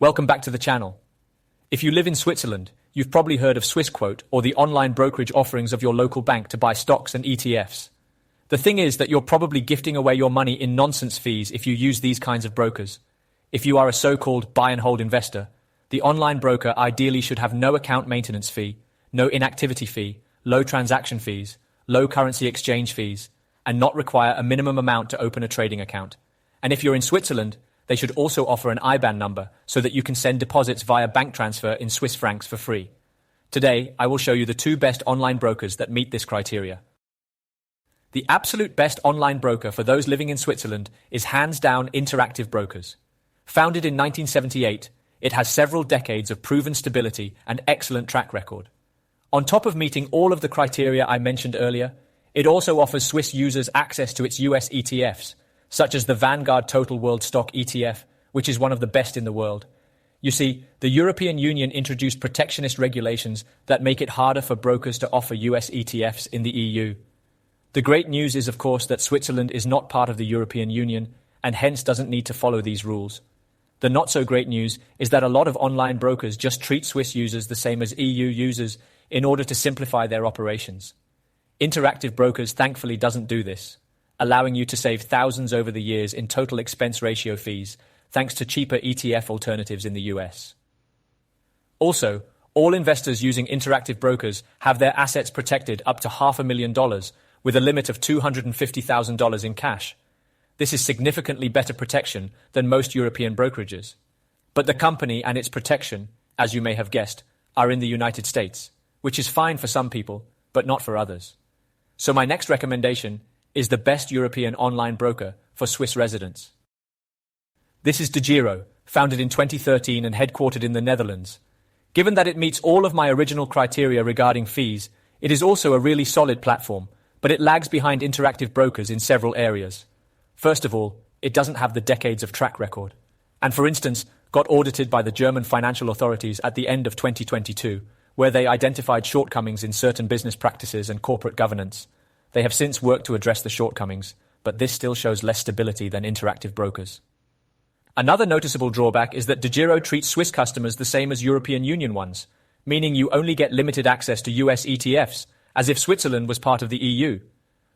Welcome back to the channel. If you live in Switzerland, you've probably heard of Swissquote or the online brokerage offerings of your local bank to buy stocks and ETFs. The thing is that you're probably gifting away your money in nonsense fees if you use these kinds of brokers. If you are a so-called buy and hold investor, the online broker ideally should have no account maintenance fee, no inactivity fee, low transaction fees, low currency exchange fees, and not require a minimum amount to open a trading account. And if you're in Switzerland, they should also offer an IBAN number so that you can send deposits via bank transfer in Swiss francs for free. Today, I will show you the two best online brokers that meet this criteria. The absolute best online broker for those living in Switzerland is hands down Interactive Brokers. Founded in 1978, it has several decades of proven stability and excellent track record. On top of meeting all of the criteria I mentioned earlier, it also offers Swiss users access to its US ETFs, such as the Vanguard Total World Stock ETF, which is one of the best in the world. You see, the European Union introduced protectionist regulations that make it harder for brokers to offer US ETFs in the EU. The great news is, of course, that Switzerland is not part of the European Union and hence doesn't need to follow these rules. The not-so-great news is that a lot of online brokers just treat Swiss users the same as EU users in order to simplify their operations. Interactive Brokers thankfully doesn't do this, allowing you to save thousands over the years in total expense ratio fees thanks to cheaper ETF alternatives in the US. Also, all investors using Interactive Brokers have their assets protected up to $500,000 with a limit of $250,000 in cash. This is significantly better protection than most European brokerages. But the company and its protection, as you may have guessed, are in the United States, which is fine for some people, but not for others. So my next recommendation is the best European online broker for Swiss residents. This is degiro, founded in 2013 and headquartered in the Netherlands. Given that it meets all of my original criteria regarding fees, it is also a really solid platform, but it lags behind Interactive Brokers in several areas. First of all, it doesn't have the decades of track record, and for instance, got audited by the German financial authorities at the end of 2022, where they identified shortcomings in certain business practices and corporate governance. They have since worked to address the shortcomings, but this still shows less stability than Interactive Brokers. Another noticeable drawback is that degiro treats Swiss customers the same as European Union ones, meaning you only get limited access to US ETFs, as if Switzerland was part of the EU.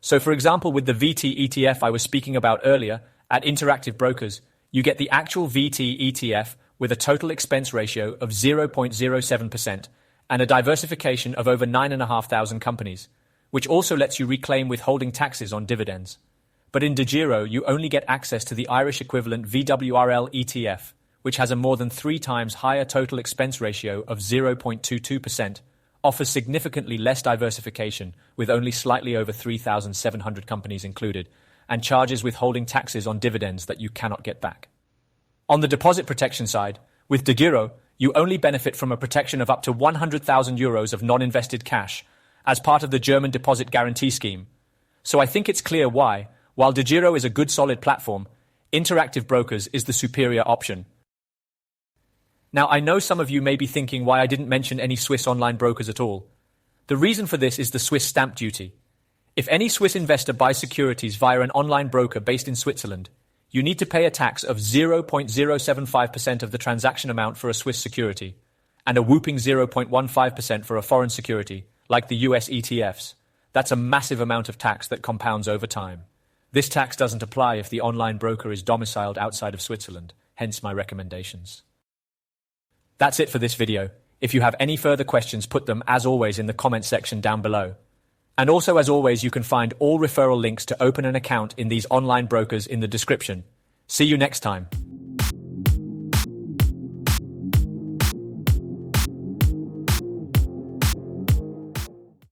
So for example, with the VT ETF I was speaking about earlier, at Interactive Brokers, you get the actual VT ETF with a total expense ratio of 0.07% and a diversification of over 9,500 companies, which also lets you reclaim withholding taxes on dividends. But in degiro, you only get access to the Irish equivalent VWRL ETF, which has a more than 3 times higher total expense ratio of 0.22%, offers significantly less diversification with only slightly over 3,700 companies included, and charges withholding taxes on dividends that you cannot get back. On the deposit protection side, with degiro, you only benefit from a protection of up to 100,000 euros of non-invested cash as part of the German deposit guarantee scheme. So I think it's clear why, while degiro is a good solid platform, Interactive Brokers is the superior option. Now, I know some of you may be thinking why I didn't mention any Swiss online brokers at all. The reason for this is the Swiss stamp duty. If any Swiss investor buys securities via an online broker based in Switzerland, you need to pay a tax of 0.075% of the transaction amount for a Swiss security, and a whopping 0.15% for a foreign security, like the US ETFs. That's a massive amount of tax that compounds over time. This tax doesn't apply if the online broker is domiciled outside of Switzerland, hence my recommendations. That's it for this video. If you have any further questions, put them, as always, in the comment section down below. And also, as always, you can find all referral links to open an account in these online brokers in the description. See you next time.